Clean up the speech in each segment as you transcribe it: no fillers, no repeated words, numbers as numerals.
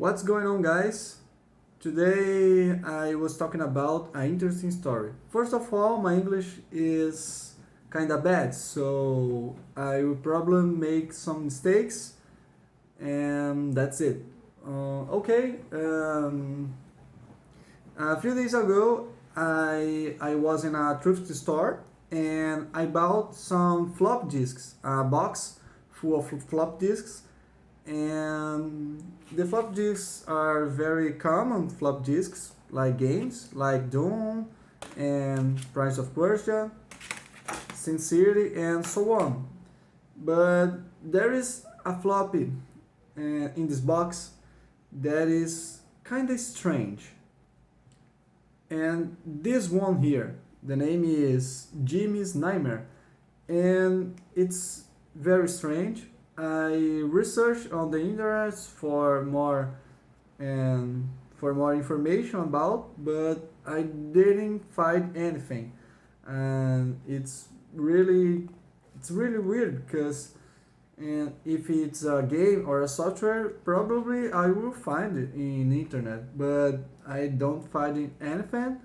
What's going on, guys? Today I was talking about an interesting story. First of all, my English is kinda bad, so I will probably make some mistakes, and that's it. A few days ago, I was in a thrift store and I bought some flop disks, a box full of flop disks, and the flop disks are very common flop disks like games like Doom and Prince of Persia, Sincerity, and so on. But there is a floppy in this box that is kind of strange. And this one here, the name is Jimmy's Nightmare, and it's very strange. I researched on the internet for more information about, but I didn't find anything, and it's really weird because and if it's a game or a software, probably I will find it in internet, but I don't find it anything.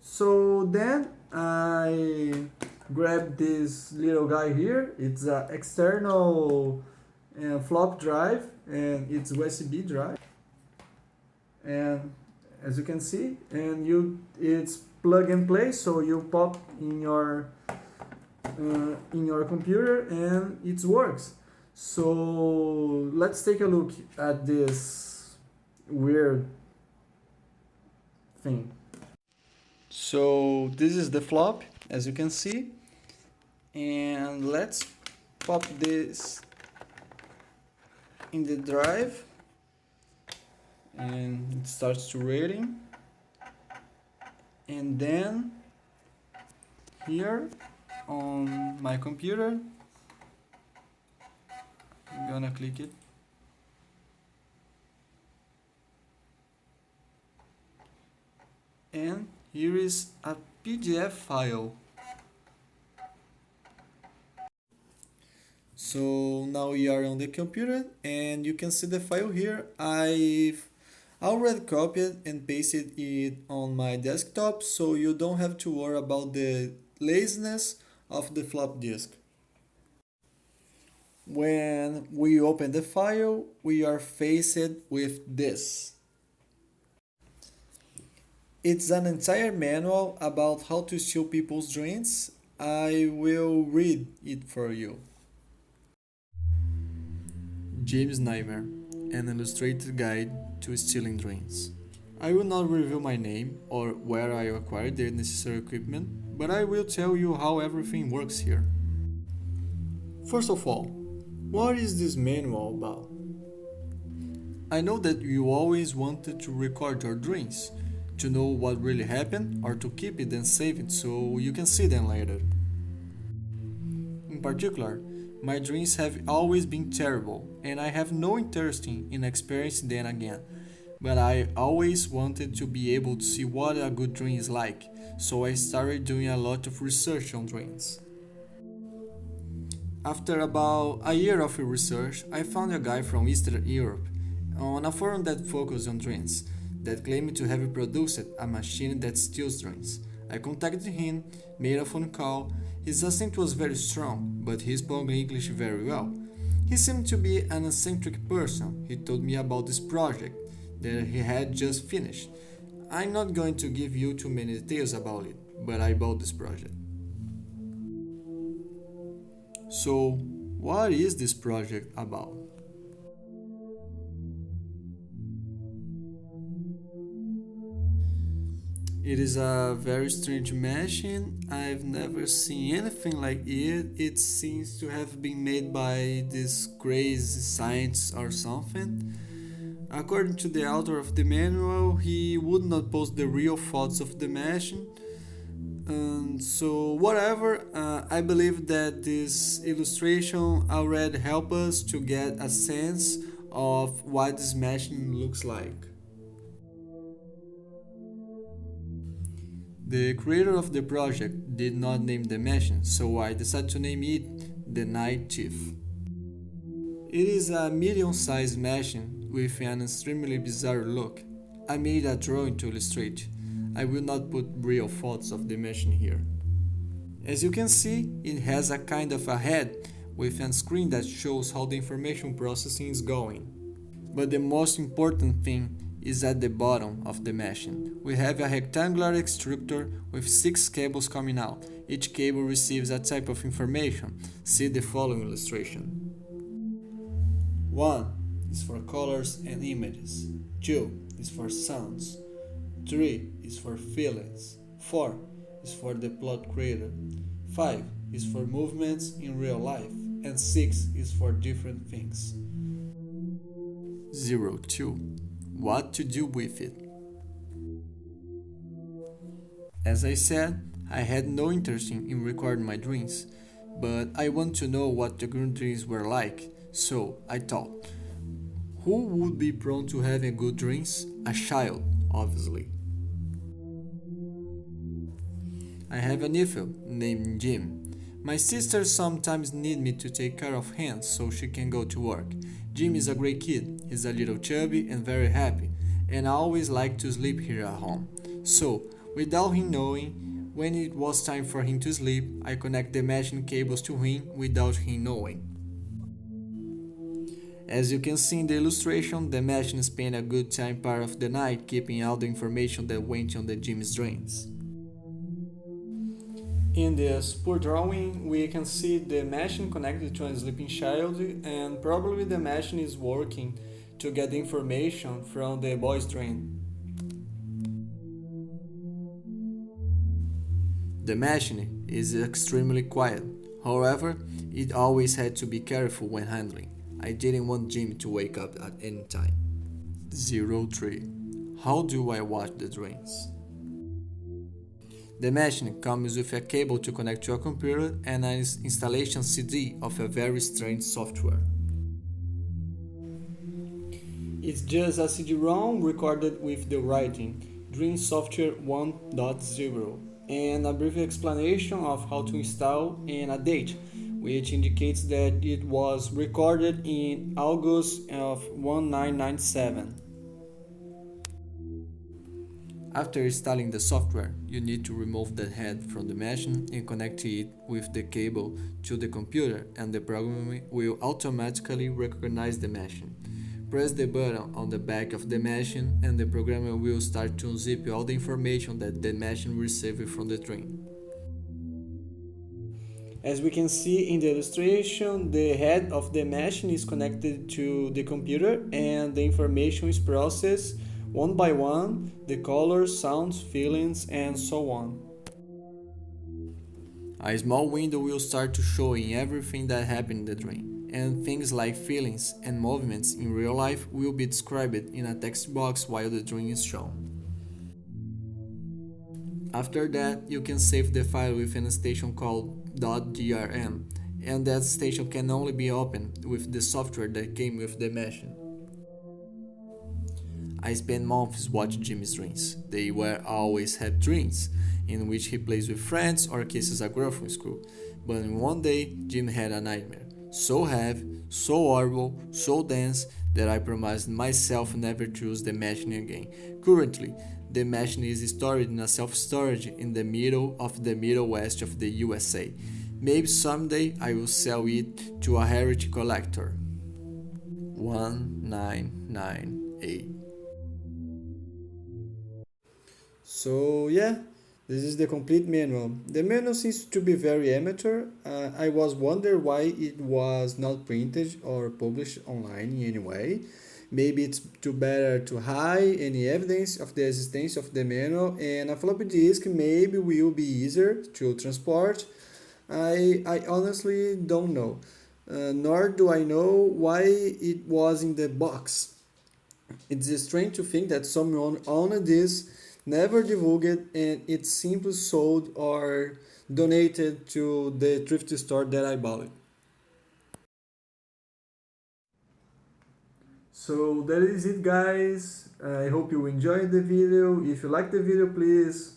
So then I grabbed this little guy here. It's an external flop drive and it's USB drive. And as you can see, it's plug and play, so you pop in your computer and it works. So let's take a look at this weird thing. So this is the flop, as you can see, and let's pop this in the drive and it starts to reading, and then here on my computer I'm gonna click it, and here is a PDF file. So now we are on the computer and you can see the file here. I've already copied and pasted it on my desktop, so you don't have to worry about the laziness of the flop disk. When we open the file, we are faced with this. It's an entire manual about how to steal people's dreams. I will read it for you. James Nightmare, an illustrated guide to stealing dreams. I will not reveal my name or where I acquired the necessary equipment, but I will tell you how everything works here. First of all, what is this manual about? I know that you always wanted to record your dreams, to know what really happened or to keep it and save it so you can see them later. In particular, my dreams have always been terrible and I have no interest in experiencing them again, but I always wanted to be able to see what a good dream is like, so I started doing a lot of research on dreams. After about a year of research, I found a guy from Eastern Europe on a forum that focused on dreams, that claimed to have produced a machine that steals dreams. I contacted him, made a phone call. His accent was very strong, but he spoke English very well. He seemed to be an eccentric person. He told me about this project that he had just finished. I'm not going to give you too many details about it, but I bought this project. So, what is this project about? It is a very strange machine. I've never seen anything like it. It seems to have been made by this crazy scientist or something. According to the author of the manual, he would not post the real thoughts of the machine. So whatever, I believe that this illustration already helped us to get a sense of what this machine looks like. The creator of the project did not name the machine, so I decided to name it the Night Thief. It is a medium-sized machine with an extremely bizarre look. I made a drawing to illustrate. I will not put real photos of the machine here. As you can see, it has a kind of a head with a screen that shows how the information processing is going. But the most important thing is at the bottom of the machine. We have a rectangular extractor with 6 cables coming out. Each cable receives a type of information. See the following illustration. 1 is for colors and images. 2 is for sounds. 3 is for feelings. 4 is for the plot created. 5 is for movements in real life. And 6 is for different things. 02. What to do with it? As I said, I had no interest in recording my dreams, but I want to know what the good dreams were like, so I thought, who would be prone to having good dreams? A child, obviously. I have a nephew named Jim. My sister sometimes needs me to take care of him so she can go to work. Jim is a great kid. He's a little chubby and very happy, and I always like to sleep here at home. So, without him knowing, when it was time for him to sleep, I connect the machine cables to him without him knowing. As you can see in the illustration, the machine spent a good time part of the night keeping all the information that went on the Jim's dreams. In this poor drawing, we can see the machine connected to a sleeping child, and probably the machine is working to get the information from the boy's dream. The machine is extremely quiet, however, it always had to be careful when handling. I didn't want Jim to wake up at any time. 03. How do I watch the dreams? The machine comes with a cable to connect to a computer and an installation CD of a very strange software. It's just a CD-ROM recorded with the writing Dream Software 1.0 and a brief explanation of how to install and a date, which indicates that it was recorded in August of 1997. After installing the software, you need to remove the head from the machine and connect it with the cable to the computer, and the program will automatically recognize the machine. Press the button on the back of the machine and the program will start to unzip all the information that the machine received from the dream. As we can see in the illustration, the head of the machine is connected to the computer and the information is processed one by one, the colors, sounds, feelings, and so on. A small window will start to showing everything that happened in the dream, and things like feelings and movements in real life will be described in a text box while the dream is shown. After that, you can save the file within a station called .drm, and that station can only be opened with the software that came with the machine. I spent months watching Jimmy's dreams. They were always happy dreams, in which he plays with friends or kisses a girl from school. But one day, Jim had a nightmare. So heavy, so horrible, so dense, that I promised myself never to use the machine again. Currently, the machine is stored in a self-storage in the middle of the Middle West of the USA. Maybe someday I will sell it to a heritage collector. 1998. So yeah, this is the complete manual. The manual seems to be very amateur. I was wondering why it was not printed or published online in any way. Maybe it's too better to hide any evidence of the existence of the manual, and a floppy disk maybe will be easier to transport. I honestly don't know. Nor do I know why it was in the box. It's strange to think that someone owned this, never divulged, and it's simply sold or donated to the thrift store that I bought it. So that is it, guys. I hope you enjoyed the video. If you like the video, please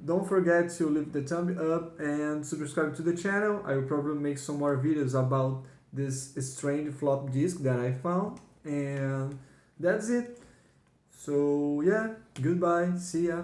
don't forget to leave the thumb up and subscribe to the channel. I will probably make some more videos about this strange flop disk that I found. And that's it. So yeah, goodbye, see ya.